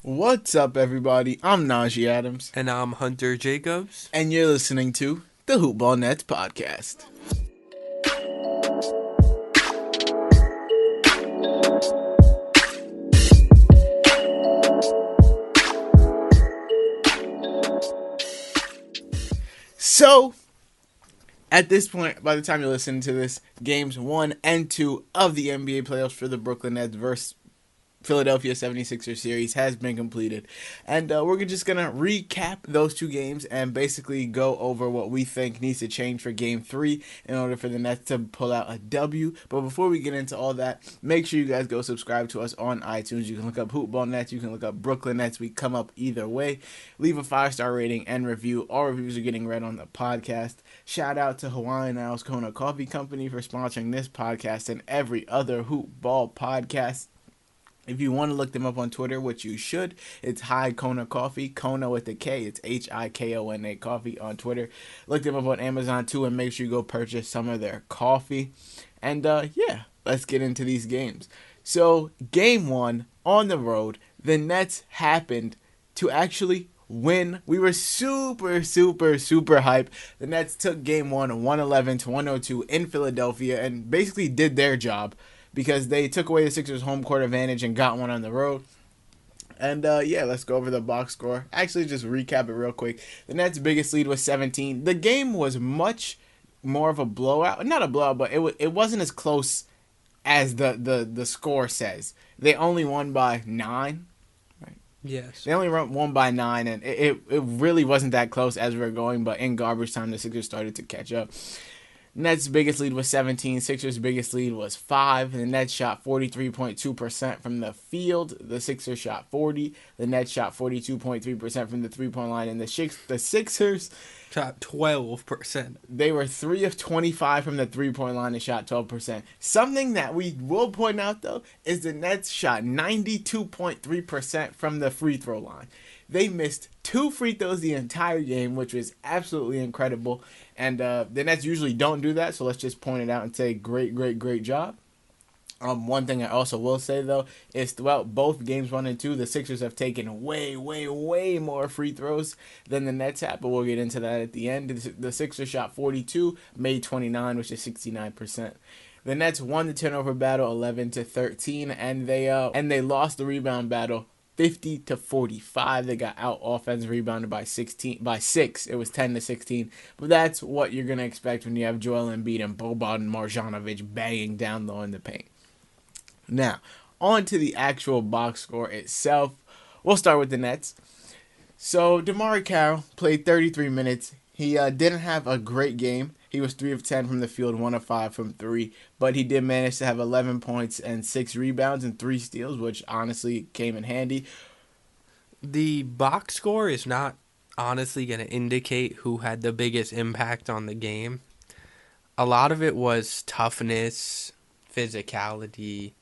What's up, everybody? I'm Najee Adams. And I'm Hunter Jacobs. And you're listening to the Hoopball Nets podcast. So, at this point, by the time you listen to this, games 1 and 2 of the NBA playoffs for the Brooklyn Nets versus Philadelphia 76ers series has been completed. And we're just going to recap those two games and basically go over what we think needs to change for game 3 in order for the Nets to pull out a W. But before we get into all that, make sure you guys go subscribe to us on iTunes. You can look up Hoopball Nets. You can look up Brooklyn Nets. We come up either way. Leave a 5-star rating and review. All reviews are getting read on the podcast. Shout out to Hawaiian Isles Kona Coffee Company for sponsoring this podcast and every other Hoopball podcast. If you want to look them up on Twitter, which you should, it's Hi Kona Coffee, Kona with a K. It's Hikona Coffee on Twitter. Look them up on Amazon too, and make sure you go purchase some of their coffee. And let's get into these games. So, game 1 on the road, the Nets happened to actually win. We were super hype. The Nets took game 1 111-102 in Philadelphia and basically did their job, because they took away the Sixers' home court advantage and got one on the road. And, let's go over the box score. Actually, just recap it real quick. The Nets' biggest lead was 17. The game was much more of a blowout. Not a blowout, but it wasn't as close as the score says. They only won by 9. Right? Yes. They only won by 9, and it really wasn't that close as we were going, but in garbage time, the Sixers started to catch up. Nets' biggest lead was 17. Sixers' biggest lead was 5. The Nets shot 43.2% from the field. The Sixers shot 40. The Nets shot 42.3% from the three-point line. And the Sixers shot 12%. They were 3 of 25 from the three-point line and shot 12%. Something that we will point out, though, is the Nets shot 92.3% from the free throw line. They missed 2 free throws the entire game, which was absolutely incredible. And the Nets usually don't do that, so let's just point it out and say great job. One thing I also will say, though, is throughout both games 1 and 2, the Sixers have taken way more free throws than the Nets have, but we'll get into that at the end. The Sixers shot 42, made 29, which is 69%. The Nets won the turnover battle 11-13, and they lost the rebound battle 50-45. They got out offense rebounded by 6. It was 10-16. But that's what you're gonna expect when you have Joel Embiid and Boban Marjanovic banging down low in the paint. Now, on to the actual box score itself. We'll start with the Nets. So DeMar Carroll played 33 minutes. He didn't have a great game. He was 3 of 10 from the field, 1 of 5 from 3. But he did manage to have 11 points and 6 rebounds and 3 steals, which honestly came in handy. The box score is not honestly going to indicate who had the biggest impact on the game. A lot of it was toughness, physicality,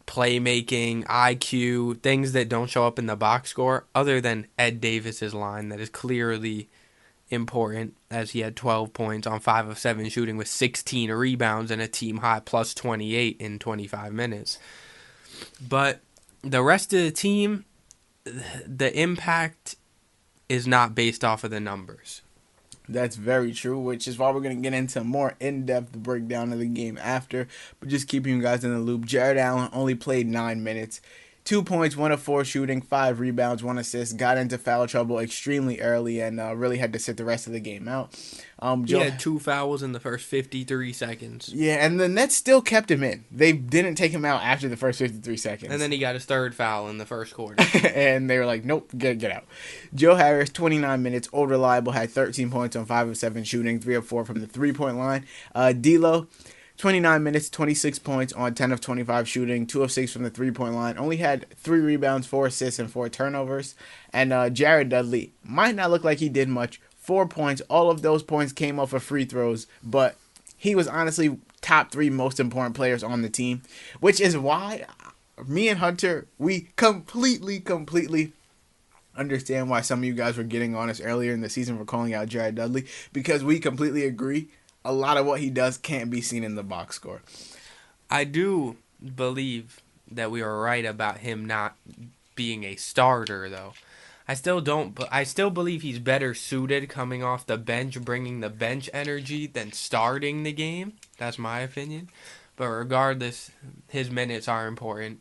playmaking, IQ, things that don't show up in the box score, other than Ed Davis's line that is clearly important, as he had 12 points on 5 of 7 shooting with 16 rebounds and a team high plus 28 in 25 minutes. But the rest of the team, the impact is not based off of the numbers. That's very true, which is why we're going to get into a more in-depth breakdown of the game after. But just keeping you guys in the loop, Jarrett Allen only played 9 minutes. 2 points, 1 of 4 shooting, 5 rebounds, 1 assist. Got into foul trouble extremely early and really had to sit the rest of the game out. He had 2 fouls in the first 53 seconds. Yeah, and the Nets still kept him in. They didn't take him out after the first 53 seconds. And then he got his 3rd foul in the first quarter. And they were like, nope, get out. Joe Harris, 29 minutes, old reliable, had 13 points on 5 of 7 shooting, 3 of 4 from the three-point line. D'Lo, 29 minutes, 26 points on 10 of 25 shooting, 2 of 6 from the three-point line. Only had 3 rebounds, 4 assists, and 4 turnovers. And Jared Dudley might not look like he did much. 4 points. All of those points came off of free throws, but he was honestly top 3 most important players on the team, which is why me and Hunter, we completely understand why some of you guys were getting on us earlier in the season for calling out Jared Dudley, because we completely agree a lot of what he does can't be seen in the box score. I do believe that we were right about him not being a starter, though. I still don't. But I still believe he's better suited coming off the bench, bringing the bench energy than starting the game. That's my opinion. But regardless, his minutes are important.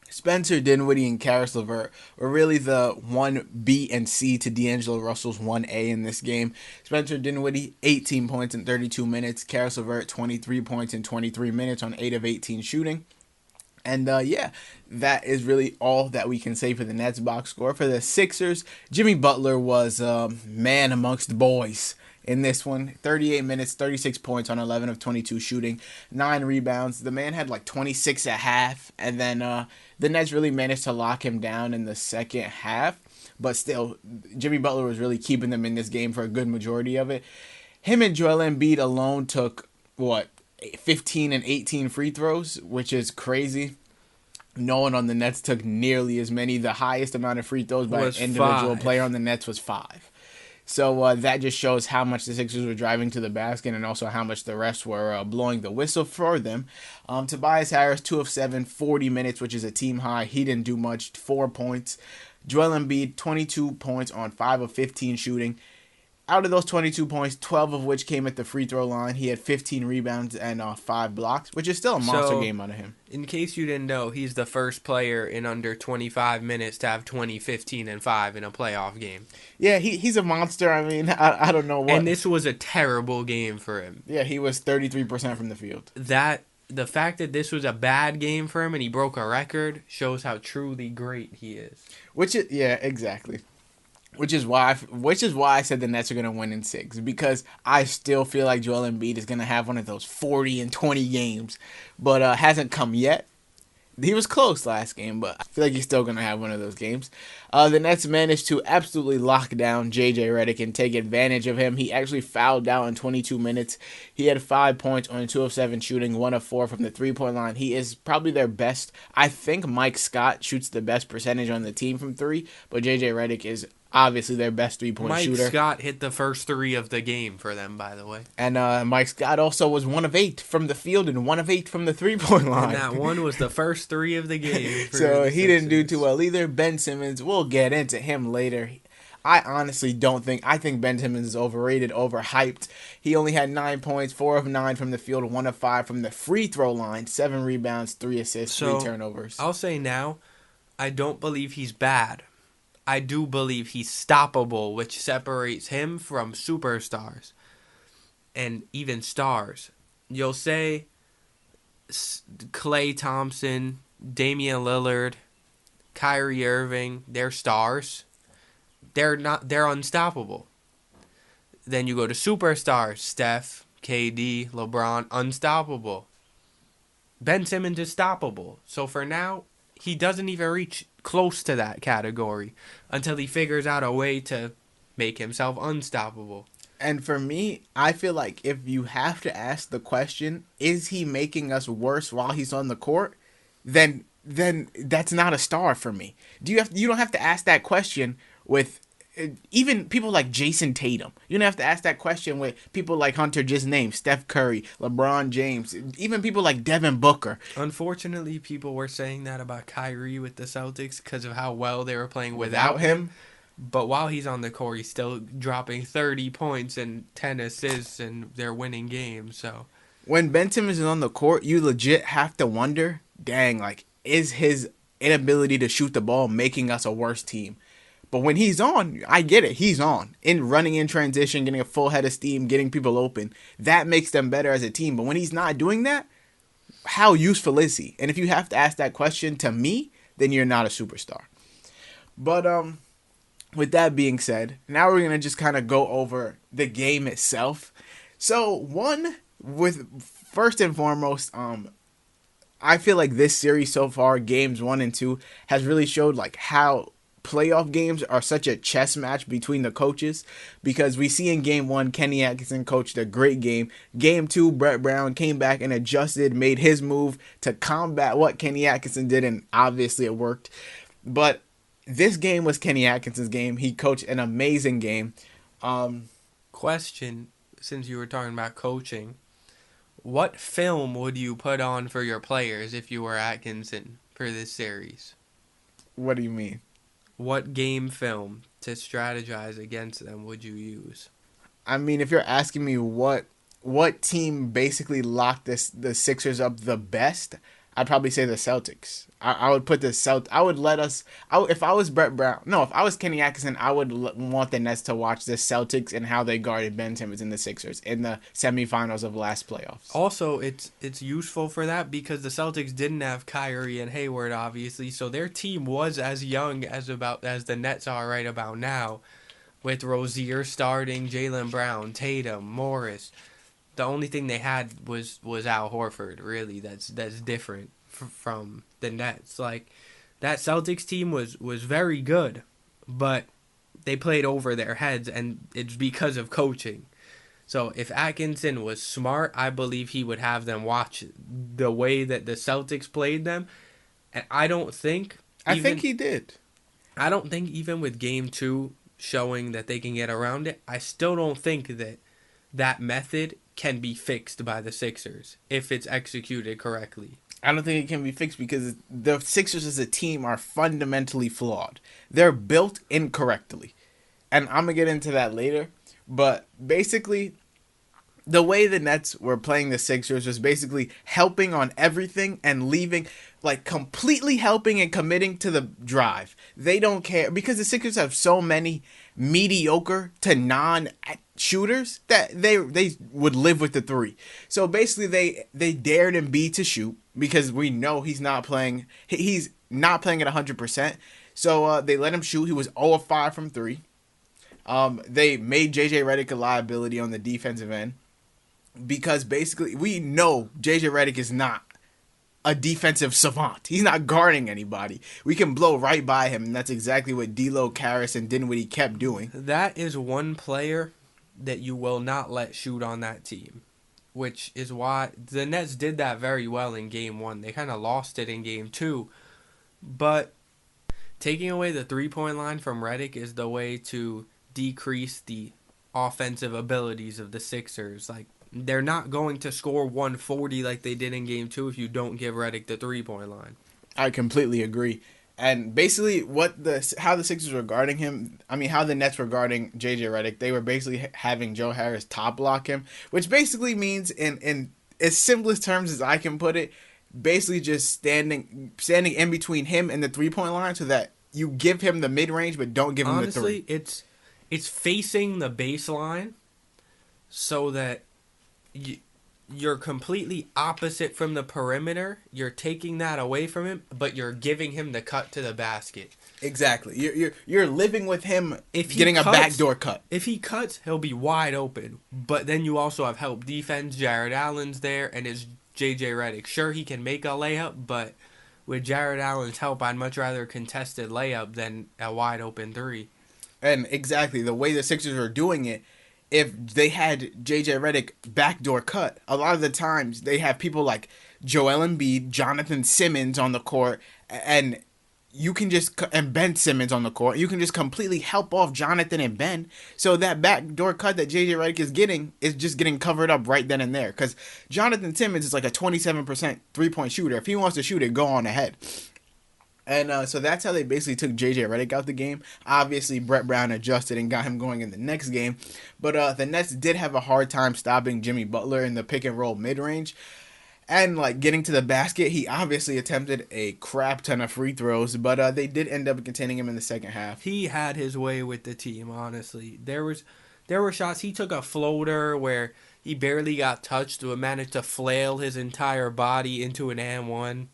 Spencer Dinwiddie and Karis LeVert were really the 1B and C to D'Angelo Russell's 1A in this game. Spencer Dinwiddie, 18 points in 32 minutes. Karis LeVert, 23 points in 23 minutes on 8 of 18 shooting. And yeah, that is really all that we can say for the Nets box score. For the Sixers, Jimmy Butler was man amongst boys in this one. 38 minutes, 36 points on 11 of 22 shooting, 9 rebounds. The man had like 26 at half, and then the Nets really managed to lock him down in the second half. But still, Jimmy Butler was really keeping them in this game for a good majority of it. Him and Joel Embiid alone took, 15 and 18 free throws, which is crazy. No one on the Nets took nearly as many. The highest amount of free throws by an individual player on the Nets was 5. So that just shows how much the Sixers were driving to the basket and also how much the refs were blowing the whistle for them. Tobias Harris, 2 of 7, 40 minutes, which is a team high. He didn't do much, 4 points. Joel Embiid, 22 points on 5 of 15 shooting. Out of those 22 points, 12 of which came at the free throw line. He had 15 rebounds and 5 blocks, which is still a monster game out of him. In case you didn't know, he's the first player in under 25 minutes to have 20, 15, and 5 in a playoff game. Yeah, he's a monster. I mean, I don't know what. And this was a terrible game for him. Yeah, he was 33% from the field. The fact that this was a bad game for him and he broke a record shows how truly great he is. Yeah, exactly. Which is why I said the Nets are going to win in 6, because I still feel like Joel Embiid is going to have one of those 40 and 20 games, but hasn't come yet. He was close last game, but I feel like he's still going to have one of those games. The Nets managed to absolutely lock down J.J. Redick and take advantage of him. He actually fouled out in 22 minutes. He had 5 points on 2 of 7 shooting, 1 of 4 from the three-point line. He is probably their best. I think Mike Scott shoots the best percentage on the team from 3, but J.J. Redick is obviously their best three-point shooter. Mike Scott hit the first 3 of the game for them, by the way. And Mike Scott also was 1 of 8 from the field and 1 of 8 from the three-point line. And that one was the first 3 of the game. So he didn't do too well either. Ben Simmons, we'll get into him later. I honestly don't think. I think Ben Simmons is overrated, overhyped. He only had 9 points, 4 of 9 from the field, 1 of 5 from the free throw line, 7 rebounds, 3 assists, 3 turnovers. I'll say now, I don't believe he's bad. I do believe he's stoppable, which separates him from superstars and even stars. You'll say Klay Thompson, Damian Lillard, Kyrie Irving, they're stars. They're unstoppable. Then you go to superstars, Steph, KD, LeBron, unstoppable. Ben Simmons is stoppable. So for now, he doesn't even reach close to that category until he figures out a way to make himself unstoppable. And for me, I feel like if you have to ask the question, is he making us worse while he's on the court? Then that's not a star for me. You don't have to ask that question with even people like Jason Tatum. You don't have to ask that question with people like Hunter just named, Steph Curry, LeBron James, even people like Devin Booker. Unfortunately, people were saying that about Kyrie with the Celtics because of how well they were playing without him. But while he's on the court, he's still dropping 30 points and 10 assists, and they're winning games. So when Ben Simmons is on the court, you legit have to wonder, dang, like, is his inability to shoot the ball making us a worse team? But when he's on, I get it. He's on. In running in transition, getting a full head of steam, getting people open. That makes them better as a team. But when he's not doing that, how useful is he? And if you have to ask that question to me, then you're not a superstar. But with that being said, now we're going to just kind of go over the game itself. So first and foremost, I feel like this series so far, games 1 and 2, has really showed like how playoff games are such a chess match between the coaches, because we see in game 1, Kenny Atkinson coached a great game. Game 2, Brett Brown came back and adjusted, made his move to combat what Kenny Atkinson did, and obviously it worked. But this game was Kenny Atkinson's game. He coached an amazing game. Question, since you were talking about coaching, what film would you put on for your players if you were Atkinson for this series? What do you mean? What game film to strategize against them would you use? I mean, if you're asking me what team basically locked the Sixers up the best, I'd probably say the Celtics. I would put the I would let us. If I was Brett Brown, no, if I was Kenny Atkinson, I would want the Nets to watch the Celtics and how they guarded Ben Simmons and the Sixers in the semifinals of last playoffs. Also, it's useful for that because the Celtics didn't have Kyrie and Hayward, obviously, so their team was as young as the Nets are right about now, with Rozier starting, Jaylen Brown, Tatum, Morris. The only thing they had was Al Horford. Really, that's different from the Nets. Like that Celtics team was very good, but they played over their heads, and it's because of coaching. So if Atkinson was smart, I believe he would have them watch the way that the Celtics played them. And I think he did. I don't think even with Game 2 showing that they can get around it, I still don't think that method can be fixed by the Sixers if it's executed correctly. I don't think it can be fixed because the Sixers as a team are fundamentally flawed. They're built incorrectly. And I'm going to get into that later. But basically, the way the Nets were playing the Sixers was basically helping on everything and leaving, like completely helping and committing to the drive. They don't care because the Sixers have so many mediocre to non-shooters that they would live with the three. So basically, they dared Embiid to shoot because we know he's not playing. He's not playing at 100%. So they let him shoot. He was 0 of 5 from 3. They made JJ Redick a liability on the defensive end because basically we know JJ Redick is not a defensive savant. He's not guarding anybody. We can blow right by him, and that's exactly what D'Lo, Karras, and Dinwiddie kept doing. That is one player that you will not let shoot on that team, which is why the Nets did that very well in Game 1. They kind of lost it in Game 2, but taking away the three-point line from Redick is the way to decrease the offensive abilities of the Sixers. Like, they're not going to score 140 like they did in Game 2 if you don't give Redick the three-point line. I completely agree. And basically, how the Sixers were guarding him, how the Nets were guarding JJ Redick, they were basically having Joe Harris top block him, which basically means, in as simplest terms as I can put it, basically just standing in between him and the three-point line so that you give him the mid-range but don't give him the three. Honestly, it's facing the baseline so that you're completely opposite from the perimeter. You're taking that away from him, but you're giving him the cut to the basket. Exactly. You're living with him getting a backdoor cut. If he cuts, he'll be wide open. But then you also have help defense. Jarrett Allen's there, and it's JJ Redick. Sure, he can make a layup, but with Jarrett Allen's help, I'd much rather a contested layup than a wide open three. And exactly the way the Sixers are doing it, if they had JJ Redick backdoor cut, a lot of the times they have people like Joel Embiid, Jonathan Simmons on the court, and Ben Simmons on the court. You can just completely help off Jonathan and Ben. So that backdoor cut that JJ Redick is just getting covered up right then and there. Because Jonathan Simmons is like a 27% three-point shooter. If he wants to shoot it, go on ahead. And so that's how they basically took JJ Redick out the game. Obviously, Brett Brown adjusted and got him going in the next game. But the Nets did have a hard time stopping Jimmy Butler in the pick-and-roll mid-range. And, getting to the basket, he obviously attempted a crap ton of free throws. But they did end up containing him in the second half. He had his way with the team, honestly. There were shots. He took a floater where he barely got touched but managed to flail his entire body into an and-one.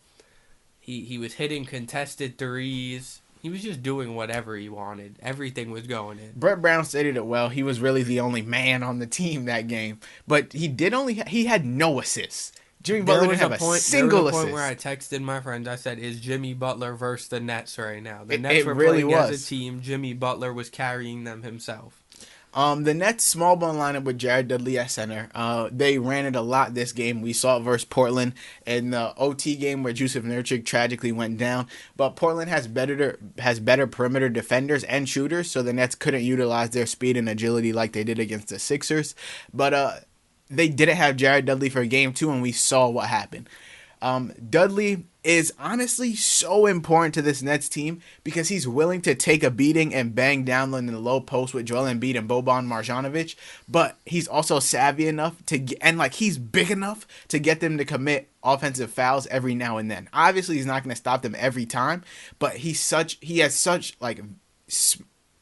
He was hitting contested threes. He was just doing whatever he wanted. Everything was going in. Brett Brown stated it well. He was really the only man on the team that game. But he had no assists. Jimmy Butler didn't have a single assist. There was a point where I texted my friends. I said, is Jimmy Butler versus the Nets right now? The Nets it were really playing was. As a team. Jimmy Butler was carrying them himself. The Nets small ball lineup with Jared Dudley at center. They ran it a lot this game. We saw it versus Portland in the OT game where Jusuf Nurkic tragically went down. But Portland has better perimeter defenders and shooters, so the Nets couldn't utilize their speed and agility like they did against the Sixers. But they didn't have Jared Dudley for game 2, and we saw what happened. Dudley is honestly so important to this Nets team because he's willing to take a beating and bang down in the low post with Joel Embiid and Boban Marjanovic, but he's also savvy enough to get, and like he's big enough to get them to commit offensive fouls every now and then. Obviously, he's not going to stop them every time, but he has such like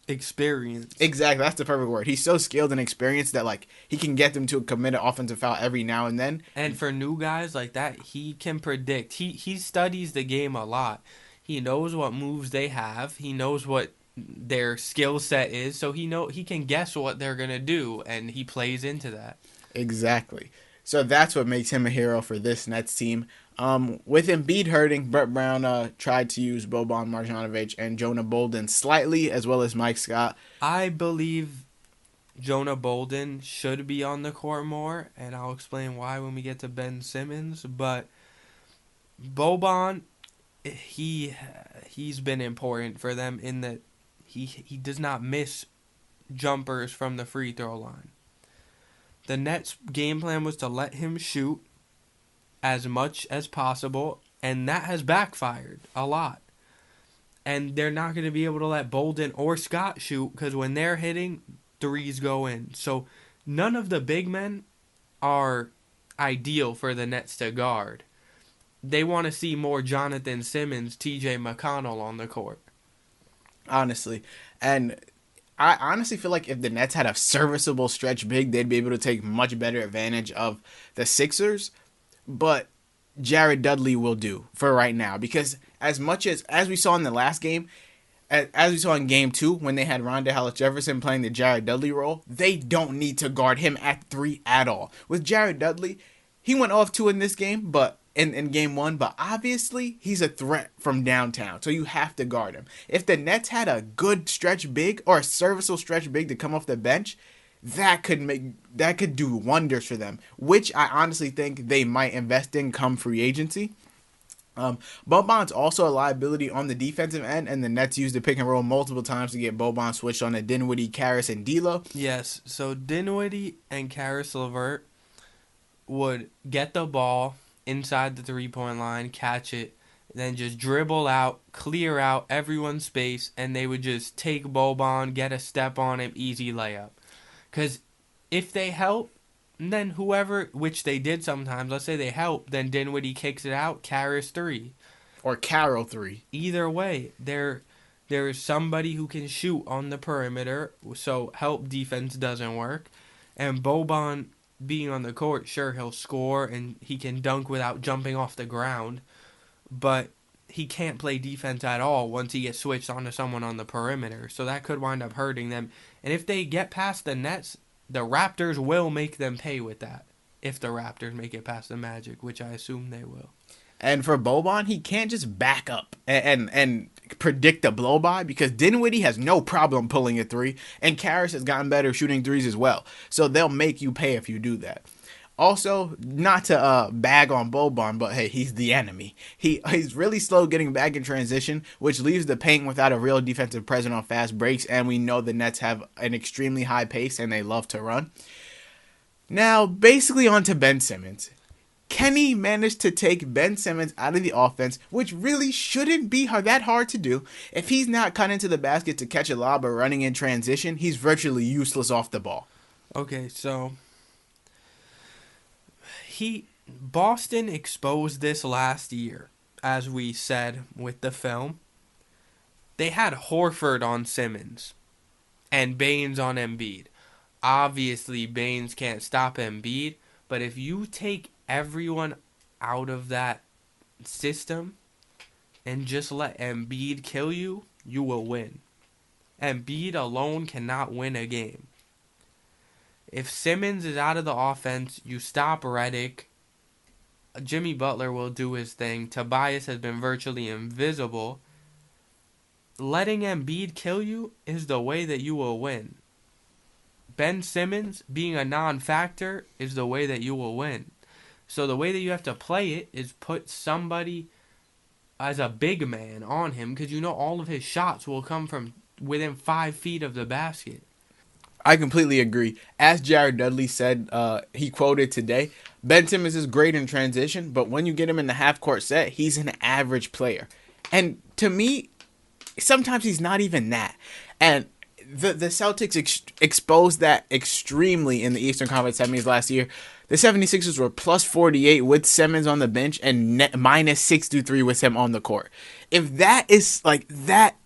experience. Exactly, that's the perfect word. He's so skilled and experienced that like he can get them to commit an offensive foul every now and then. And for new guys like that, he can predict. He studies the game a lot. He knows what moves they have. He knows what their skill set is, so he can guess what they're gonna do, and he plays into that. Exactly. So that's what makes him a hero for this Nets team. With Embiid hurting, Brett Brown tried to use Boban Marjanovic and Jonah Bolden slightly, as well as Mike Scott. I believe Jonah Bolden should be on the court more, and I'll explain why when we get to Ben Simmons. But Boban, he's been important for them in that he does not miss jumpers from the free throw line. The Nets' game plan was to let him shoot as much as possible, and that has backfired a lot. And they're not going to be able to let Bolden or Scott shoot because when they're hitting, threes go in. So none of the big men are ideal for the Nets to guard. They want to see more Jonathan Simmons, TJ McConnell on the court. Honestly. And I honestly feel like if the Nets had a serviceable stretch big, they'd be able to take much better advantage of the Sixers. But Jared Dudley will do for right now because as much as we saw in the last game, as we saw in game 2 when they had Rondé Hollis-Jefferson playing the Jared Dudley role, they don't need to guard him at 3 at all. With Jared Dudley, he went off 2 in this game, but in game 1, but obviously he's a threat from downtown, so you have to guard him. If the Nets had a good stretch big or a serviceable stretch big to come off the bench, that could do wonders for them, which I honestly think they might invest in come free agency. Boban's also a liability on the defensive end, and the Nets used the pick and roll multiple times to get Boban switched on to Dinwiddie, Karras, and D'Lo. Yes, so Dinwiddie and Karras LeVert would get the ball inside the three-point line, catch it, then just dribble out, clear out everyone's space, and they would just take Boban, get a step on him, easy layup. Because if they help, then whoever, which they did sometimes, let's say they help, then Dinwiddie kicks it out, Karras 3. Or Carroll 3. Either way, there is somebody who can shoot on the perimeter, so help defense doesn't work. And Boban being on the court, sure, he'll score and he can dunk without jumping off the ground, but he can't play defense at all once he gets switched onto someone on the perimeter, so that could wind up hurting them. And if they get past the Nets, the Raptors will make them pay with that, if the Raptors make it past the Magic, which I assume they will. And for Boban, he can't just back up and predict a blow-by because Dinwiddie has no problem pulling a 3, and Karras has gotten better shooting 3s as well. So they'll make you pay if you do that. Also, not to bag on Boban, but hey, he's the enemy. He's really slow getting back in transition, which leaves the paint without a real defensive presence on fast breaks, and we know the Nets have an extremely high pace and they love to run. Now, basically on to Ben Simmons. Kenny managed to take Ben Simmons out of the offense, which really shouldn't be that hard to do. If he's not cutting to the basket to catch a lob or running in transition, he's virtually useless off the ball. Okay, so Boston exposed this last year, as we said with the film. They had Horford on Simmons and Baines on Embiid. Obviously, Baines can't stop Embiid, but if you take everyone out of that system and just let Embiid kill you, you will win. Embiid alone cannot win a game. If Simmons is out of the offense, you stop Redick. Jimmy Butler will do his thing. Tobias has been virtually invisible. Letting Embiid kill you is the way that you will win. Ben Simmons being a non-factor is the way that you will win. So the way that you have to play it is put somebody as a big man on him because you know all of his shots will come from within 5 feet of the basket. I completely agree. As Jared Dudley said, he quoted today, Ben Simmons is great in transition, but when you get him in the half court set, he's an average player. And to me, sometimes he's not even that. And the Celtics exposed that extremely in the Eastern Conference semis last year. The 76ers were plus 48 with Simmons on the bench and minus 63 with him on the court. If that is like that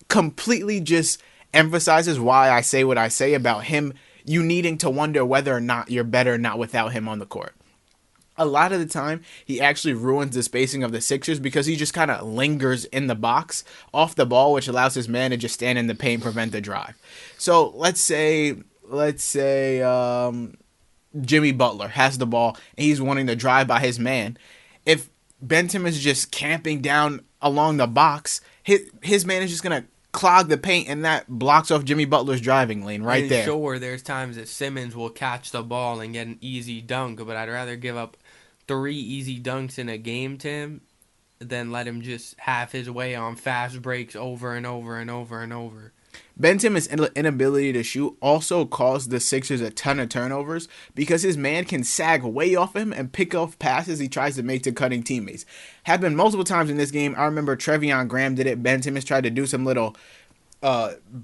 completely just emphasizes why I say what I say about him, you needing to wonder whether or not you're better or not without him on the court. A lot of the time, he actually ruins the spacing of the Sixers because he just kind of lingers in the box off the ball, which allows his man to just stand in the paint and prevent the drive. So let's say Jimmy Butler has the ball and he's wanting to drive by his man. If Ben Simmons is just camping down along the box, his man is just going to clog the paint, and that blocks off Jimmy Butler's driving lane right there. Sure, there's times that Simmons will catch the ball and get an easy dunk, but I'd rather give up 3 easy dunks in a game to him than let him just have his way on fast breaks over and over and over and over. Ben Simmons' inability to shoot also caused the Sixers a ton of turnovers because his man can sag way off him and pick off passes he tries to make to cutting teammates. Happened multiple times in this game. I remember Treveon Graham did it. Ben Simmons tried to do some little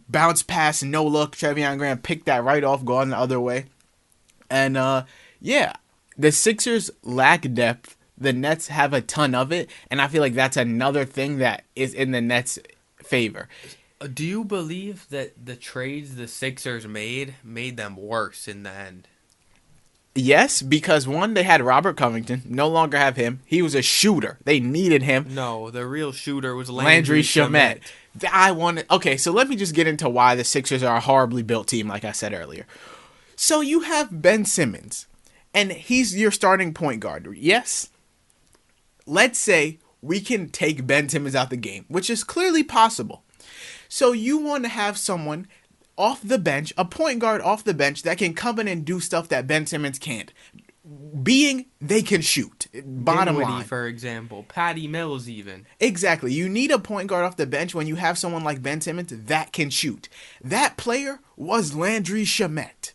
bounce pass, no look. Treveon Graham picked that right off, going the other way. And the Sixers lack depth. The Nets have a ton of it, and I feel like that's another thing that is in the Nets' favor. Do you believe that the trades the Sixers made them worse in the end? Yes, because one, they had Robert Covington, no longer have him. He was a shooter. They needed him. No, the real shooter was Landry Shamet. Okay, so let me just get into why the Sixers are a horribly built team, like I said earlier. So you have Ben Simmons, and he's your starting point guard. Yes? Let's say we can take Ben Simmons out the game, which is clearly possible. So you want to have someone off the bench, a point guard off the bench that can come in and do stuff that Ben Simmons can't. Being they can shoot. Bottom line. For example, Patty Mills even. Exactly. You need a point guard off the bench when you have someone like Ben Simmons that can shoot. That player was Landry Shamet.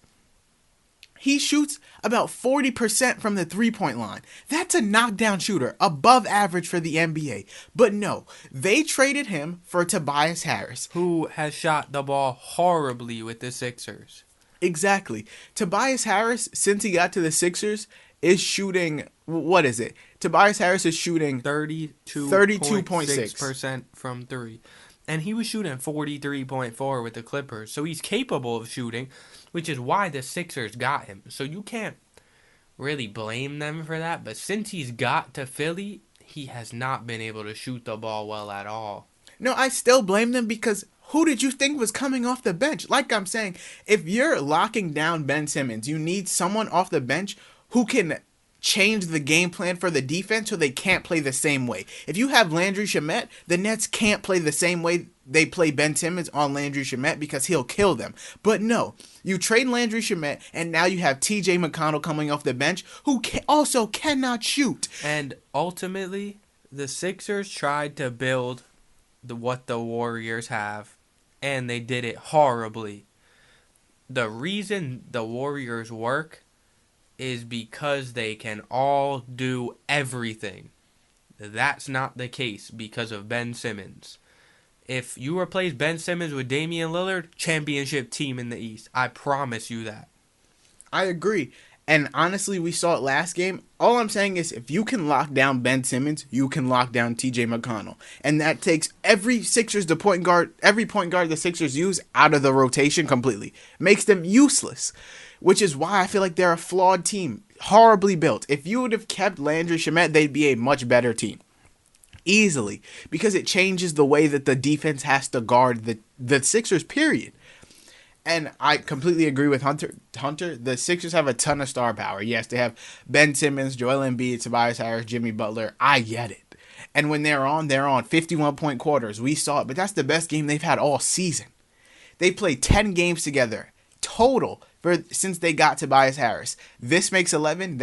He shoots about 40% from the three-point line. That's a knockdown shooter, above average for the NBA. But no, they traded him for Tobias Harris, who has shot the ball horribly with the Sixers. Exactly. Tobias Harris, since he got to the Sixers, is shooting, what is it? Tobias Harris is shooting 32.6% from 3. And he was shooting 43.4 with the Clippers. So he's capable of shooting, which is why the Sixers got him. So you can't really blame them for that. But since he's got to Philly, he has not been able to shoot the ball well at all. No, I still blame them because who did you think was coming off the bench? Like I'm saying, if you're locking down Ben Simmons, you need someone off the bench who can change the game plan for the defense so they can't play the same way. If you have Landry Shamet, the Nets can't play the same way they play Ben Simmons on Landry Shamet because he'll kill them. But no, you trade Landry Shamet, and now you have TJ McConnell coming off the bench who also cannot shoot. And ultimately, the Sixers tried to build what the Warriors have, and they did it horribly. The reason the Warriors work is because they can all do everything. That's not the case because of Ben Simmons. If you replace Ben Simmons with Damian Lillard, championship team in the East. I promise you that. I agree. And honestly, we saw it last game. All I'm saying is if you can lock down Ben Simmons, you can lock down TJ McConnell. And that takes every point guard the Sixers use out of the rotation completely. Makes them useless. Which is why I feel like they're a flawed team. Horribly built. If you would have kept Landry Shamet, they'd be a much better team. Easily. Because it changes the way that the defense has to guard the Sixers, period. And I completely agree with Hunter. The Sixers have a ton of star power. Yes, they have Ben Simmons, Joel Embiid, Tobias Harris, Jimmy Butler. I get it. And when they're on 51-point quarters. We saw it. But that's the best game they've had all season. They played 10 games together total since they got Tobias Harris. This makes 11.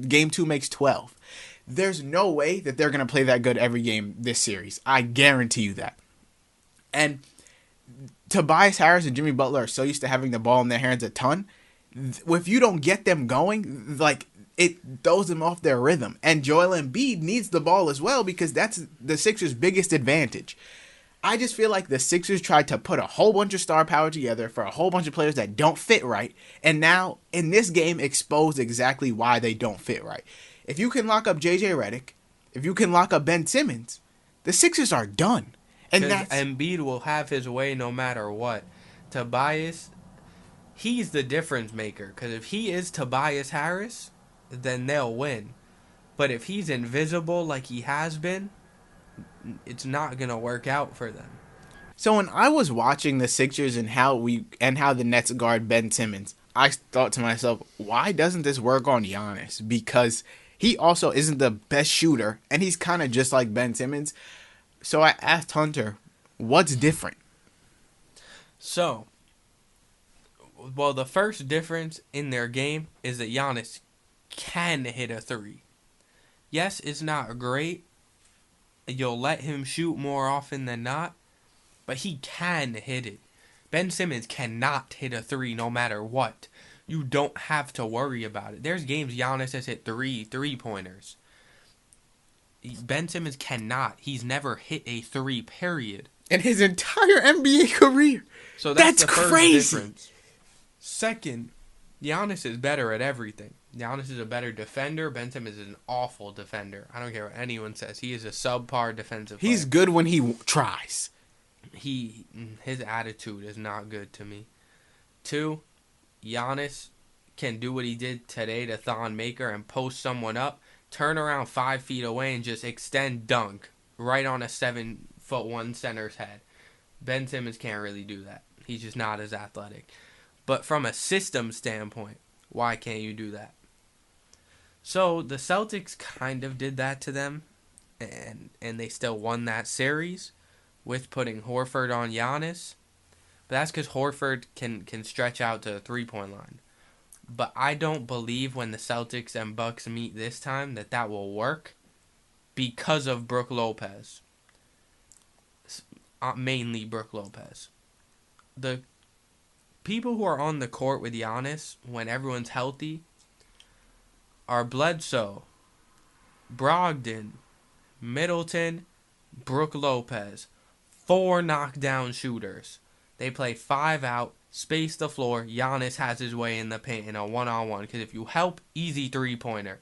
Game 2 makes 12. There's no way that they're going to play that good every game this series. I guarantee you that. And Tobias Harris and Jimmy Butler are so used to having the ball in their hands a ton. If you don't get them going, like, it throws them off their rhythm. And Joel Embiid needs the ball as well because that's the Sixers' biggest advantage. I just feel like the Sixers tried to put a whole bunch of star power together for a whole bunch of players that don't fit right, and now in this game exposed exactly why they don't fit right. If you can lock up JJ Redick, if you can lock up Ben Simmons, the Sixers are done. And Because that's Embiid will have his way no matter what. Tobias, he's the difference maker. Because if he is Tobias Harris, then they'll win. But if he's invisible like he has been, it's not going to work out for them. so when I was watching the Sixers and how the Nets guard Ben Simmons, I thought to myself, why doesn't this work on Giannis? Because he also isn't the best shooter, and he's kind of just like Ben Simmons. So I asked Hunter, what's different? So, well, the first difference in their game is that Giannis can hit a three. Yes, it's not great. You'll let him shoot more often than not, but he can hit it. Ben Simmons cannot hit a three no matter what. You don't have to worry about it. There's games Giannis has hit three-pointers. Ben Simmons cannot. He's never hit a three, period. In his entire NBA career. So that's the first crazy. difference. Second, Giannis is better at everything. Giannis is a better defender. Ben Simmons is an awful defender. I don't care what anyone says. He is a subpar defensive player. He's good when he tries. His attitude is not good to me. Two, Giannis can do what he did today to Thon Maker and post someone up, turn around 5 feet away and just extend dunk right on a 7'1" center's head. Ben Simmons can't really do that. He's just not as athletic. But from a system standpoint, why can't you do that? So the Celtics kind of did that to them, and they still won that series with putting Horford on Giannis. But that's because Horford can stretch out to the three-point line. But I don't believe when the Celtics and Bucks meet this time that will work because of Brook Lopez. Mainly Brook Lopez. The people who are on the court with Giannis when everyone's healthy are Bledsoe, Brogdon, Middleton, Brook Lopez. 4 knockdown shooters. They play 5 out, space the floor. Giannis has his way in the paint in a one-on-one. Because if you help, easy three-pointer.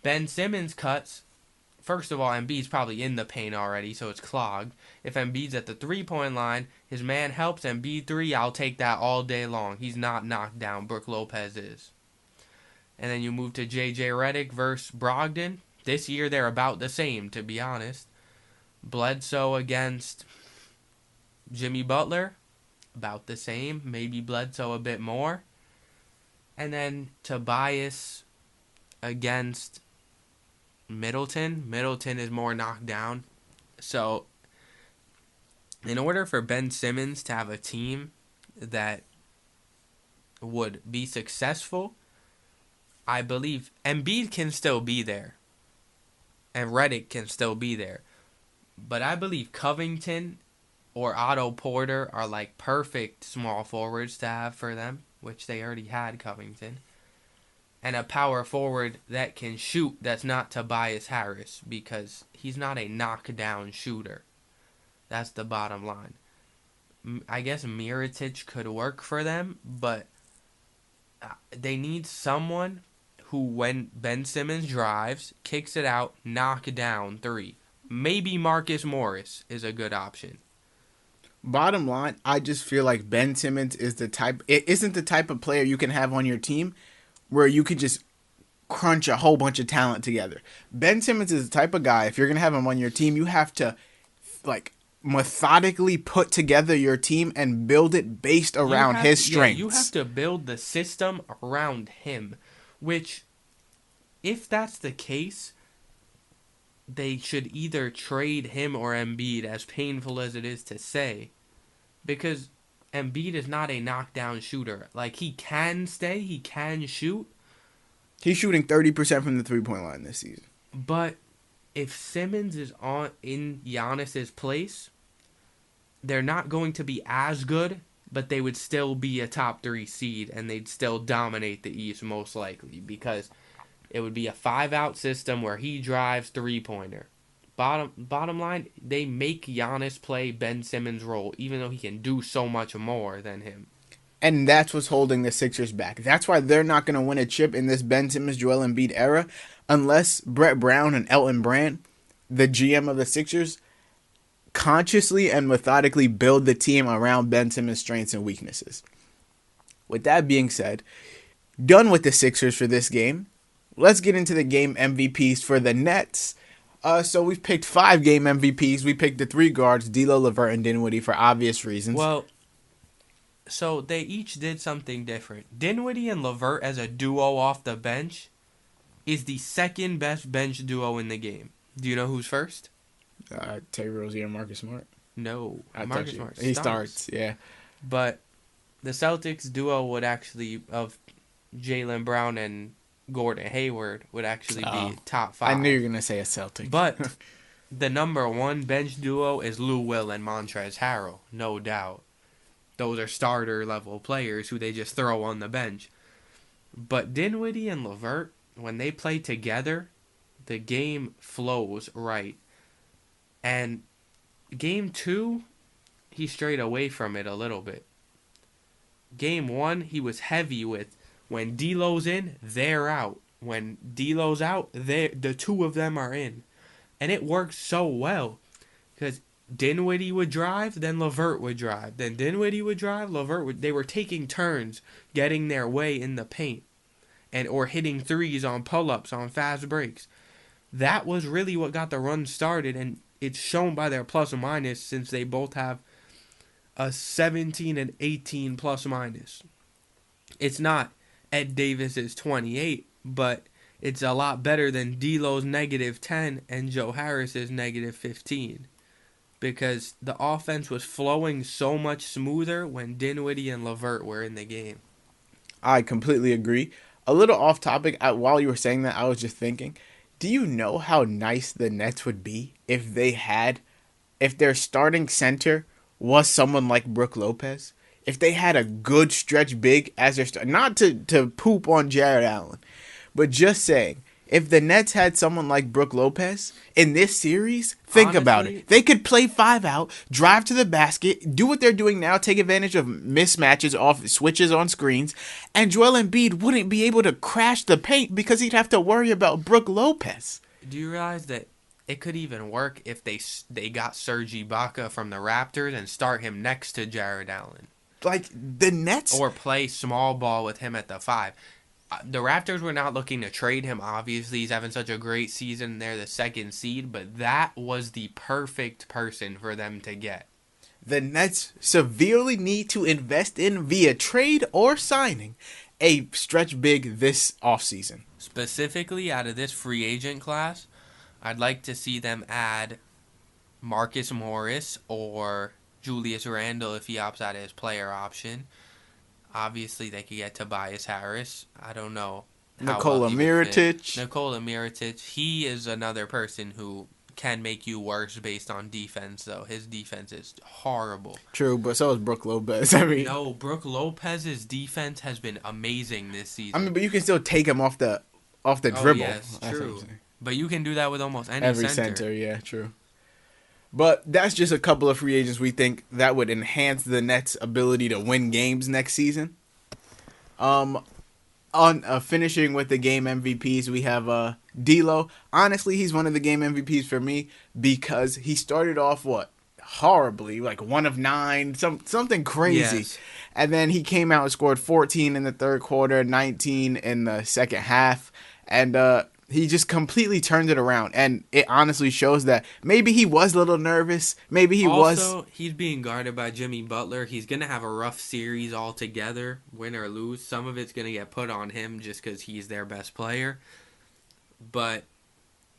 Ben Simmons cuts. First of all, Embiid's probably in the paint already, so it's clogged. If Embiid's at the three-point line, his man helps Embiid 3, I'll take that all day long. He's not knocked down. Brook Lopez is. And then you move to J.J. Redick versus Brogdon. This year, they're about the same, to be honest. Bledsoe against Jimmy Butler, about the same. Maybe Bledsoe a bit more. And then Tobias against Middleton. Middleton is more knocked down. So, in order for Ben Simmons to have a team that would be successful, I believe Embiid can still be there. And Redick can still be there. But I believe Covington or Otto Porter are like perfect small forwards to have for them, which they already had Covington. And a power forward that can shoot that's not Tobias Harris, because he's not a knockdown shooter. That's the bottom line. I guess Mirotic could work for them, but they need someone who, when Ben Simmons drives, kicks it out, knock down 3. Maybe Marcus Morris is a good option. Bottom line, I just feel like Ben Simmons isn't the type of player you can have on your team where you can just crunch a whole bunch of talent together. Ben Simmons is the type of guy, if you're going to have him on your team, you have to like methodically put together your team and build it based around his strengths. Yeah, you have to build the system around him, which, if that's the case, they should either trade him or Embiid, as painful as it is to say, because Embiid is not a knockdown shooter. Like, he can shoot. He's shooting 30% from the three-point line this season. But if Simmons is in Giannis's place, they're not going to be as good, but they would still be a top 3 seed, and they'd still dominate the East most likely, because it would be a 5-out system where he drives three-pointer. Bottom line, they make Giannis play Ben Simmons' role, even though he can do so much more than him. And that's what's holding the Sixers back. That's why they're not going to win a chip in this Ben Simmons, Joel Embiid era unless Brett Brown and Elton Brand, the GM of the Sixers, consciously and methodically build the team around Ben Simmons' strengths and weaknesses. With that being said, done with the Sixers for this game. Let's get into the game MVPs for the Nets. So we've picked 5 game MVPs. We picked the 3 guards, D'Lo, LeVert, and Dinwiddie for obvious reasons. Well, so they each did something different. Dinwiddie and LeVert as a duo off the bench is the second best bench duo in the game. Do you know who's first? Terry Rozier and Marcus Smart. No, Marcus Smart. He starts, yeah. But the Celtics duo would actually, of Jaylen Brown and Gordon Hayward, would actually be top 5. I knew you were going to say a Celtic. But the number 1 bench duo is Lou Will and Montrezl Harrell, no doubt. Those are starter-level players who they just throw on the bench. But Dinwiddie and LeVert, when they play together, the game flows right. And Game 2, he strayed away from it a little bit. Game 1, he was heavy with, when D'Lo's in, they're out. When D'Lo's out, the two of them are in. And it worked so well. Because Dinwiddie would drive, then LeVert would drive. Then Dinwiddie would drive, LeVert would. They were taking turns getting their way in the paint. Or hitting threes on pull-ups, on fast breaks. That was really what got the run started, and it's shown by their plus or minus, since they both have a 17 and 18 plus minus. It's not Ed Davis's 28, but it's a lot better than D'Lo's -10 and Joe Harris's -15. Because the offense was flowing so much smoother when Dinwiddie and LeVert were in the game. I completely agree. A little off topic, while you were saying that, I was just thinking, do you know how nice the Nets would be if their starting center was someone like Brook Lopez? If they had a good stretch big as their starter, not to poop on Jarrett Allen, but just saying, if the Nets had someone like Brook Lopez in this series, think about it. They could play 5 out, drive to the basket, do what they're doing now, take advantage of mismatches off switches on screens, and Joel Embiid wouldn't be able to crash the paint because he'd have to worry about Brook Lopez. Do you realize that it could even work if they got Serge Ibaka from the Raptors and start him next to Jared Allen? Like, the Nets? Or play small ball with him at the 5. The Raptors were not looking to trade him. Obviously, he's having such a great season. They're the 2nd seed, but that was the perfect person for them to get. The Nets severely need to invest in, via trade or signing, a stretch big this offseason. Specifically, out of this free agent class, I'd like to see them add Marcus Morris or Julius Randle if he opts out of his player option. Obviously, they could get Tobias Harris. I don't know. Nikola Mirotic. He is another person who can make you worse based on defense, though. His defense is horrible. True, but so is Brook Lopez. No, Brook Lopez's defense has been amazing this season. But you can still take him off the dribble. Yes, true. But you can do that with almost every center. Yeah, true. But that's just a couple of free agents we think that would enhance the Nets' ability to win games next season. Finishing with the game MVPs, we have D'Lo. Honestly, he's one of the game MVPs for me because he started off horribly, like 1 of 9, something crazy. Yes. And then he came out and scored 14 in the third quarter, 19 in the second half, and he just completely turned it around, and it honestly shows that maybe he was a little nervous. Maybe he was. Also, he's being guarded by Jimmy Butler. He's going to have a rough series altogether, win or lose. Some of it's going to get put on him just because he's their best player. But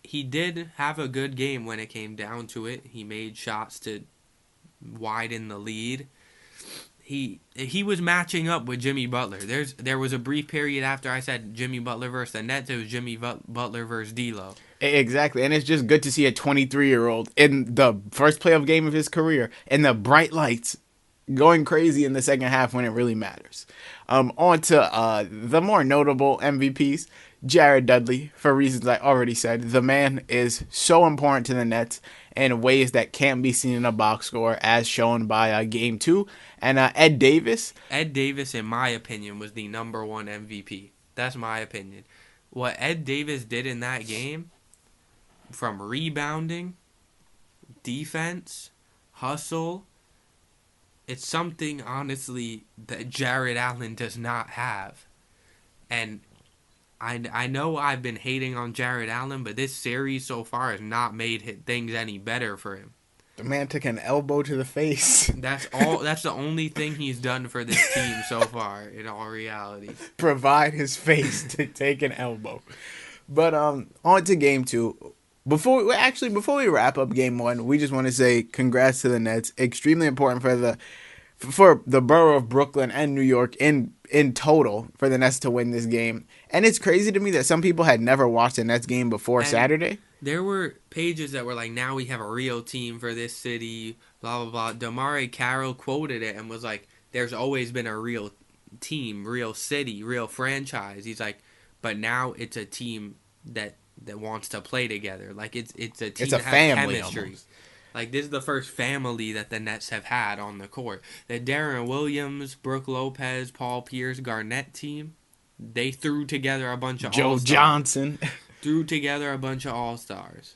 he did have a good game when it came down to it. He made shots to widen the lead. He was matching up with Jimmy Butler. There was a brief period after I said Jimmy Butler versus the Nets. It was Jimmy Butler versus D'Lo. Exactly, and it's just good to see a 23-year-old in the first playoff game of his career in the bright lights, going crazy in the second half when it really matters. On to the more notable MVPs. Jared Dudley, for reasons I already said. The man is so important to the Nets in ways that can't be seen in a box score, as shown by Game 2. And Ed Davis. Ed Davis, in my opinion, was the number one MVP. That's my opinion. What Ed Davis did in that game, from rebounding, defense, hustle, it's something, honestly, that Jarrett Allen does not have. And I know I've been hating on Jarrett Allen, but this series so far has not made things any better for him. The man took an elbow to the face. That's all. That's the only thing he's done for this team so far, in all reality. Provide his face to take an elbow. But on to Game 2. Before we wrap up Game 1, we just want to say congrats to the Nets. Extremely important for the borough of Brooklyn and New York in total for the Nets to win this game. And it's crazy to me that some people had never watched a Nets game before Saturday. There were pages that were like, now we have a real team for this city, blah, blah, blah. Damari Carroll quoted it and was like, there's always been a real team, real city, real franchise. He's like, but now it's a team that wants to play together. Like, it's a team that has chemistry. Almost. Like, this is the first family that the Nets have had on the court. The Darren Williams, Brooke Lopez, Paul Pierce, Garnett team, they threw together a bunch of Joe all-stars. Johnson. Threw together a bunch of all-stars.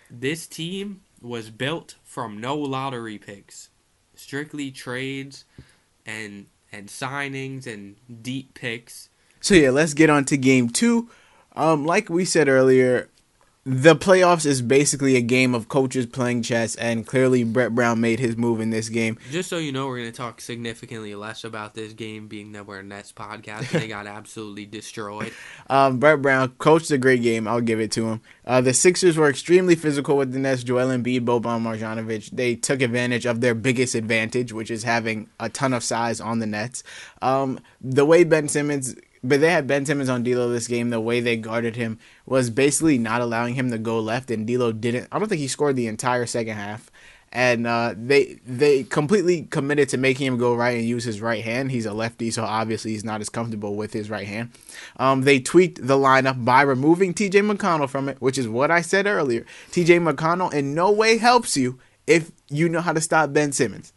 This team was built from no lottery picks. Strictly trades and signings and deep picks. So, yeah, let's get on to Game 2. Like we said earlier, the playoffs is basically a game of coaches playing chess, and clearly Brett Brown made his move in this game. Just so you know, we're going to talk significantly less about this game, being that we're a Nets podcast. They got absolutely destroyed. Brett Brown coached a great game. I'll give it to him. The Sixers were extremely physical with the Nets. Joel Embiid, Boban Marjanovic. They took advantage of their biggest advantage, which is having a ton of size on the Nets. The way Ben Simmons... But they had Ben Simmons on D'Lo this game. The way they guarded him was basically not allowing him to go left, and D'Lo didn't. I don't think he scored the entire second half. And they completely committed to making him go right and use his right hand. He's a lefty, so obviously he's not as comfortable with his right hand. They tweaked the lineup by removing T.J. McConnell from it, which is what I said earlier. T.J. McConnell in no way helps you if you know how to stop Ben Simmons.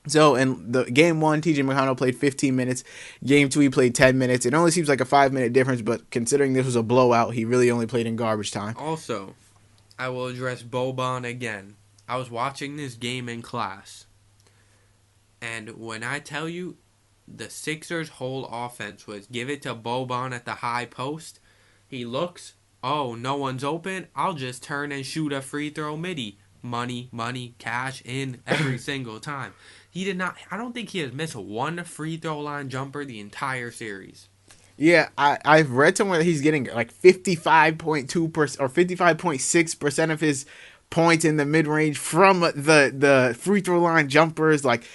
So in the Game 1, T.J. McConnell played 15 minutes. Game 2, he played 10 minutes. It only seems like a 5-minute difference, but considering this was a blowout, he really only played in garbage time. Also, I will address Boban again. I was watching this game in class, and when I tell you the Sixers' whole offense was give it to Boban at the high post, he looks, oh, no one's open, I'll just turn and shoot a free throw midi. Money, cash in every single time. He did not. I don't think he has missed one free throw line jumper the entire series. Yeah, I've read somewhere that he's getting like 55.2% or 55.6% of his points in the mid range from the free throw line jumpers. Like,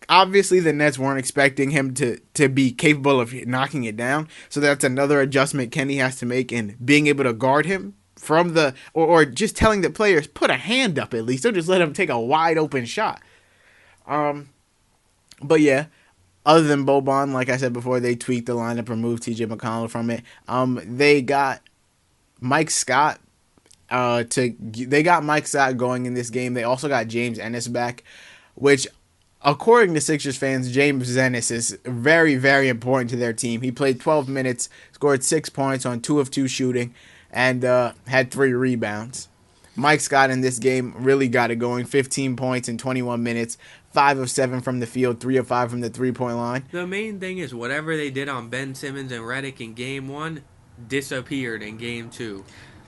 obviously the Nets weren't expecting him to be capable of knocking it down. So that's another adjustment Kenny has to make in being able to guard him from the or just telling the players put a hand up at least. Don't just let him take a wide open shot. But yeah, other than Boban, like I said before, they tweaked the lineup, removed T.J. McConnell from it. They got Mike Scott going in this game. They also got James Ennis back, which, according to Sixers fans, James Ennis is very, very important to their team. He played 12 minutes, scored 6 points on 2 of 2 shooting, and had 3 rebounds. Mike Scott in this game really got it going. 15 points in 21 minutes, 5 of 7 from the field, 3 of 5 from the three-point line. The main thing is whatever they did on Ben Simmons and Redick in Game 1 disappeared in Game 2.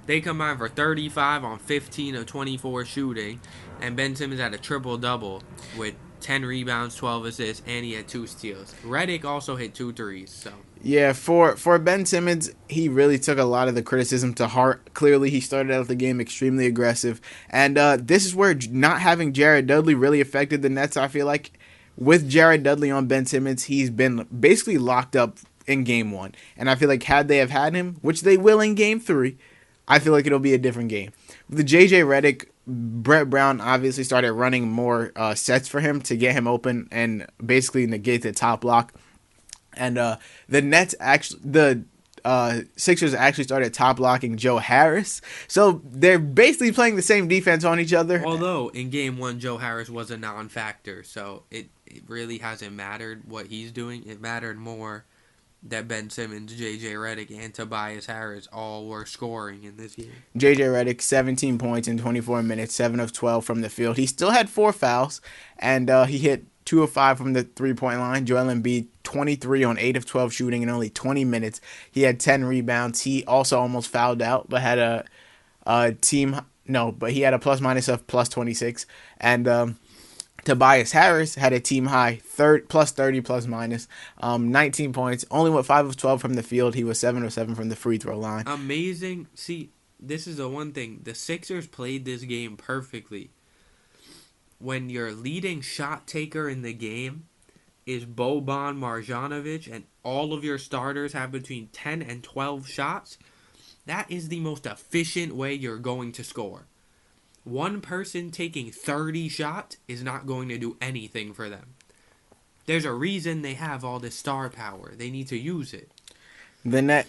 They combined for 35 on 15 of 24 shooting, and Ben Simmons had a triple-double with 10 rebounds, 12 assists, and he had 2 steals. Redick also hit 2 threes, so... Yeah, for Ben Simmons, he really took a lot of the criticism to heart. Clearly, he started out the game extremely aggressive. And this is where not having Jared Dudley really affected the Nets, I feel like. With Jared Dudley on Ben Simmons, he's been basically locked up in Game 1. And I feel like had they have had him, which they will in Game 3, I feel like it'll be a different game. The JJ Redick, Brett Brown obviously started running more sets for him to get him open and basically negate the top block. And the Sixers actually started top blocking Joe Harris. So they're basically playing the same defense on each other. Although in game 1, Joe Harris was a non-factor, so it really hasn't mattered what he's doing. It mattered more that Ben Simmons, J.J. Redick, and Tobias Harris all were scoring in this game. J.J. Redick, 17 points in 24 minutes, 7 of 12 from the field. He still had 4 fouls, and he hit 2 of 5 from the three-point line. Joel Embiid, 23 on 8 of 12 shooting in only 20 minutes. He had 10 rebounds. He also almost fouled out, but had but he had a plus-minus of plus 26. And Tobias Harris had a team high plus 30 plus minus 19 points. Only went 5 of 12 from the field. He was 7 of 7 from the free throw line. Amazing. See, this is the one thing. The Sixers played this game perfectly. When your leading shot taker in the game is Boban Marjanovic and all of your starters have between 10 and 12 shots, that is the most efficient way you're going to score. One person taking 30 shots is not going to do anything for them. There's a reason they have all this star power. They need to use it.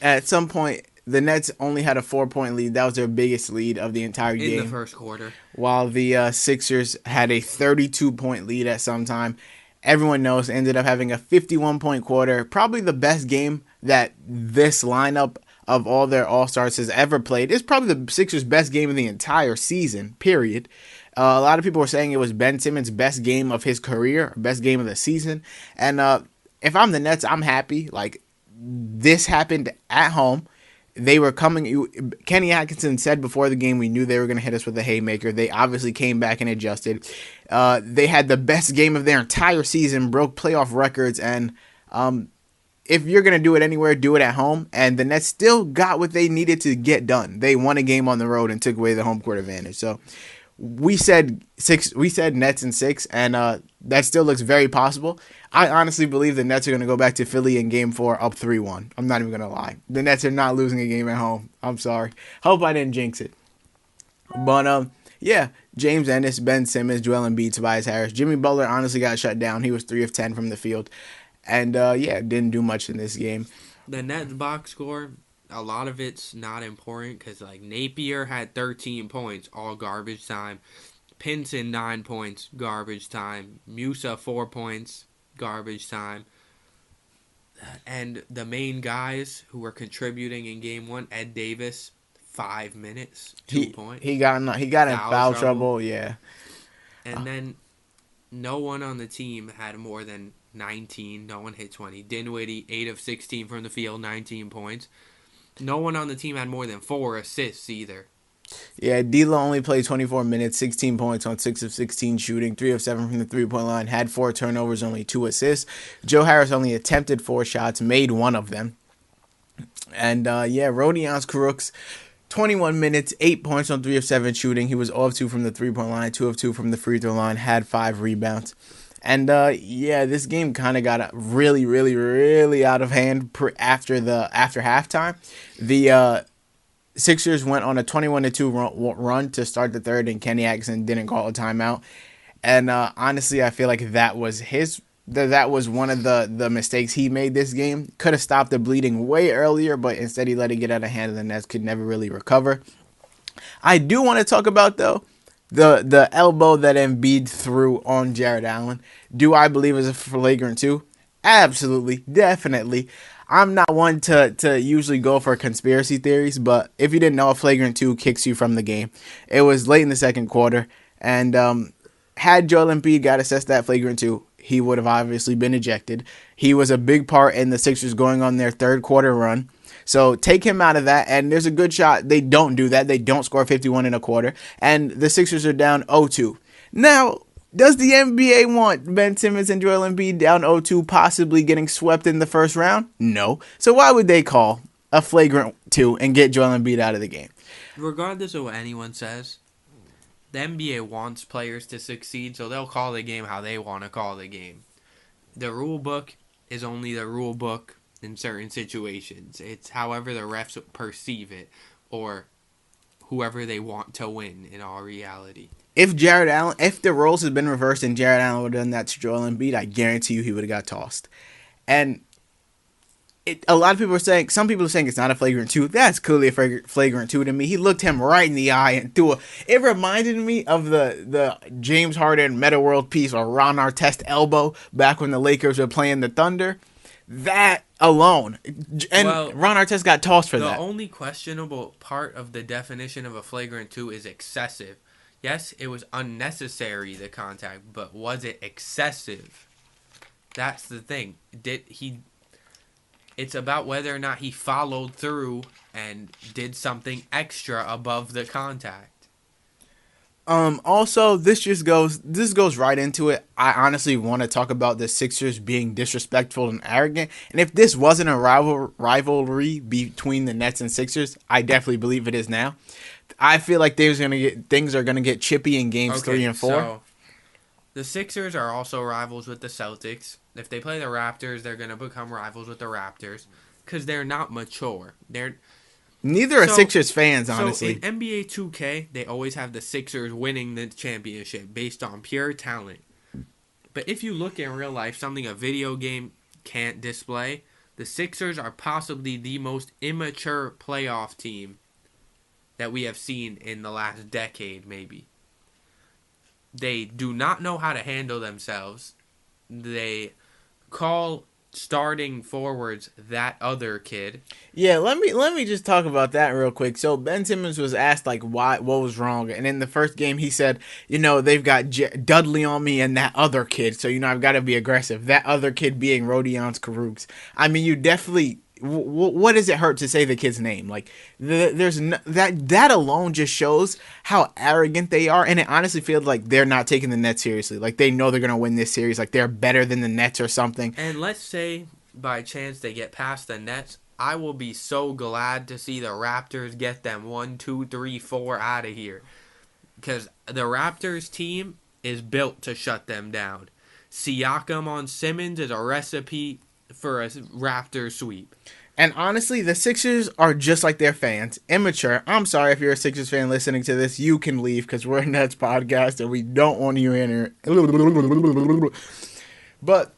At some point, the Nets only had a 4-point lead. That was their biggest lead of the entire game. In the first quarter. While the Sixers had a 32-point lead at some time. Everyone knows ended up having a 51-point quarter. Probably the best game that this lineup of all their All-Stars has ever played. It's probably the Sixers' best game of the entire season, period. A lot of people were saying it was Ben Simmons' best game of his career, best game of the season. And if I'm the Nets, I'm happy. Like, this happened at home. They were coming. Kenny Atkinson said before the game, we knew they were going to hit us with a haymaker. They obviously came back and adjusted. They had the best game of their entire season, broke playoff records, and if you're going to do it anywhere, do it at home. And the Nets still got what they needed to get done. They won a game on the road and took away the home court advantage. So we said Nets in 6, and that still looks very possible. I honestly believe the Nets are going to go back to Philly in Game 4 up 3-1. I'm not even going to lie. The Nets are not losing a game at home. I'm sorry. Hope I didn't jinx it. But, yeah, James Ennis, Ben Simmons, Joel Embiid, Tobias Harris. Jimmy Butler honestly got shut down. He was 3 of 10 from the field. And, didn't do much in this game. The Nets box score, a lot of it's not important because, like, Napier had 13 points, all garbage time. Pinson, 9 points, garbage time. Musa, 4 points, garbage time. And the main guys who were contributing in Game 1, Ed Davis, 5 minutes, 2 points. He got in foul trouble, yeah. And then no one on the team had more than 19. No one hit 20. Dinwiddie, 8 of 16 from the field, 19 points. No one on the team had more than 4 assists either. Yeah, D'Lo only played 24 minutes, 16 points on 6 of 16 shooting, 3 of 7 from the three-point line, had 4 turnovers, only 2 assists. Joe Harris only attempted 4 shots, made 1 of them. And, Rodions Kurucs, 21 minutes, 8 points on 3 of 7 shooting. He was 0 of 2 from the three-point line, 2 of 2 from the free throw line, had 5 rebounds. And, this game kind of got really, really, really out of hand after halftime. The Sixers went on a 21-2 run to start the third, and Kenny Atkinson didn't call a timeout. And honestly, I feel like that was one of the mistakes he made this game. Could have stopped the bleeding way earlier, but instead he let it get out of hand, and the Nets could never really recover. I do want to talk about, though, the elbow that Embiid threw on Jarrett Allen. Do I believe it was a flagrant 2? Absolutely, definitely. I'm not one to usually go for conspiracy theories, but if you didn't know, a flagrant 2 kicks you from the game. It was late in the second quarter, and had Joel Embiid got assessed that flagrant 2, he would have obviously been ejected. He was a big part in the Sixers going on their third quarter run. So take him out of that, and there's a good shot they don't do that. They don't score 51 in a quarter, and the Sixers are down 0-2. Now, does the NBA want Ben Simmons and Joel Embiid down 0-2 possibly getting swept in the first round? No. So why would they call a flagrant 2 and get Joel Embiid out of the game? Regardless of what anyone says, the NBA wants players to succeed, so they'll call the game how they want to call the game. The rule book is only the rule book in certain situations. It's however the refs perceive it, or whoever they want to win in all reality. If the roles had been reversed and Jared Allen would have done that to Joel Embiid, I guarantee you he would have got tossed. And a lot of people are saying, some people are saying it's not a flagrant 2. That's clearly a flagrant 2 to me. He looked him right in the eye and threw it reminded me of the James Harden Meta World piece or Ron Artest elbow back when the Lakers were playing the Thunder. That alone. And Ron Artest got tossed for that. The only questionable part of the definition of a flagrant 2 is excessive. Yes, it was unnecessary, the contact, but was it excessive? That's the thing. It's about whether or not he followed through and did something extra above the contact. Also, this goes right into it. I honestly want to talk about the Sixers being disrespectful and arrogant. And if this wasn't a rivalry between the Nets and Sixers, I definitely believe it is now. I feel like things are gonna get chippy in games 3 and 4. So the Sixers are also rivals with the Celtics. If they play the Raptors, they're gonna become rivals with the Raptors because they're not mature. Neither are Sixers fans, honestly. So in NBA 2K, they always have the Sixers winning the championship based on pure talent. But if you look in real life, something a video game can't display, the Sixers are possibly the most immature playoff team that we have seen in the last decade, maybe. They do not know how to handle themselves. They call starting forwards that other kid. Yeah, let me just talk about that real quick. So Ben Simmons was asked what was wrong, and in the first game he said, they've got Dudley on me and that other kid, so I've got to be aggressive. That other kid being Rodions Kurucs. I mean, you definitely. What does it hurt to say the kid's name? That alone just shows how arrogant they are, and it honestly feels like they're not taking the Nets seriously. Like they know they're gonna win this series. Like they're better than the Nets or something. And let's say by chance they get past the Nets, I will be so glad to see the Raptors get them 1, 2, 3, 4 out of here, because the Raptors team is built to shut them down. Siakam on Simmons is a recipe for a Raptors sweep. And honestly, the Sixers are just like their fans, immature. I'm sorry if you're a Sixers fan listening to this. You can leave because we're a Nets podcast and we don't want you in here. But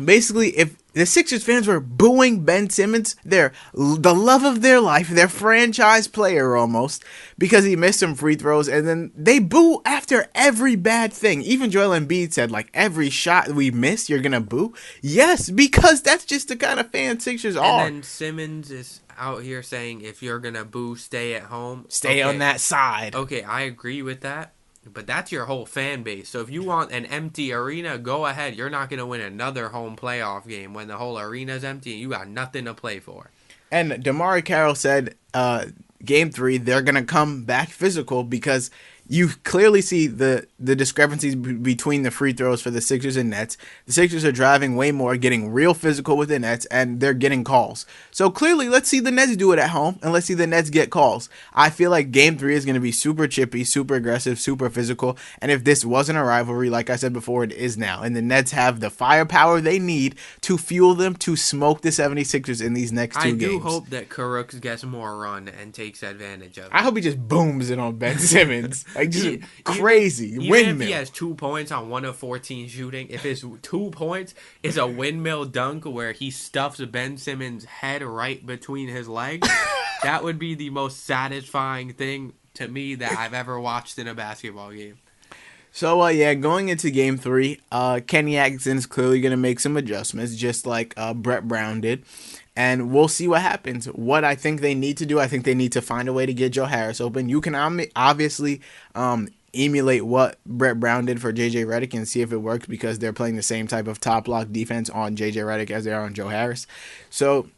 basically, if the Sixers fans were booing Ben Simmons, the love of their life, their franchise player almost, because he missed some free throws, and then they boo after every bad thing. Even Joel Embiid said, every shot we miss, you're going to boo? Yes, because that's just the kind of fan Sixers are. And then Simmons is out here saying, if you're going to boo, stay at home. Stay on that side. Okay, I agree with that. But that's your whole fan base. So if you want an empty arena, go ahead. You're not going to win another home playoff game when the whole arena's empty and you got nothing to play for. And DeMar Carroll said Game 3, they're going to come back physical because you clearly see the discrepancies between the free throws for the Sixers and Nets. The Sixers are driving way more, getting real physical with the Nets, and they're getting calls. So clearly, let's see the Nets do it at home, and let's see the Nets get calls. I feel like Game 3 is going to be super chippy, super aggressive, super physical, and if this wasn't a rivalry, like I said before, it is now. And the Nets have the firepower they need to fuel them to smoke the 76ers in these next 2 games. I do hope that Kurucs gets more run and takes advantage of it. I hope he just booms it on Ben Simmons. Crazy. Windmill. If he has 2 points on 1 of 14 shooting, if his 2 points is a windmill dunk where he stuffs Ben Simmons' head right between his legs, that would be the most satisfying thing to me that I've ever watched in a basketball game. So, going into Game 3, Kenny Atkinson is clearly going to make some adjustments, just like Brett Brown did. And we'll see what happens. What I think they need to do, I think they need to find a way to get Joe Harris open. You can obviously emulate what Brett Brown did for J.J. Redick and see if it works because they're playing the same type of top block defense on J.J. Redick as they are on Joe Harris. So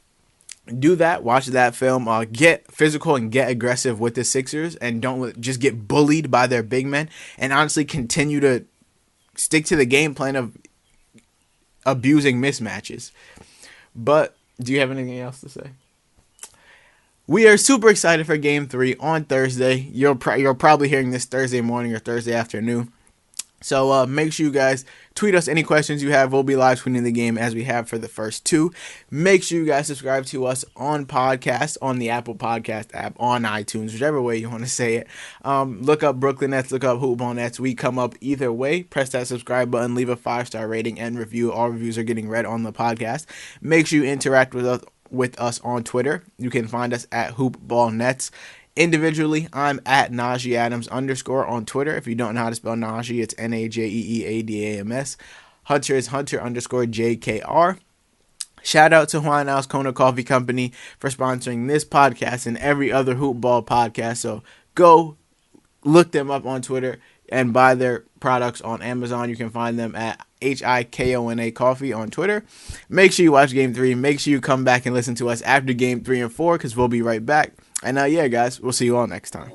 do that. Watch that film. Get physical and get aggressive with the Sixers and don't just get bullied by their big men. And honestly, continue to stick to the game plan of abusing mismatches. But do you have anything else to say? We are super excited for Game 3 on Thursday. You're probably hearing this Thursday morning or Thursday afternoon. So make sure you guys tweet us any questions you have. We'll be live tweeting the game as we have for the first two. Make sure you guys subscribe to us on podcast, on the Apple Podcast app, on iTunes, whichever way you want to say it. Look up Brooklyn Nets, look up Hoop Ball Nets. We come up either way. Press that subscribe button, leave a 5-star rating and review. All reviews are getting read on the podcast. Make sure you interact with us on Twitter. You can find us at Hoop Ball Nets. Individually, I'm at Najee Adams _ on Twitter. If you don't know how to spell Najee, it's Najeeadams. Hunter is Hunter _JKR. Shout out to Juan Al's Kona Coffee Company for sponsoring this podcast and every other Hoop Ball podcast. So go look them up on Twitter and buy their products on Amazon. You can find them at HIKONA Coffee on Twitter. Make sure you watch Game 3. Make sure you come back and listen to us after Game 3 and 4 because we'll be right back. And yeah, guys, we'll see you all next time.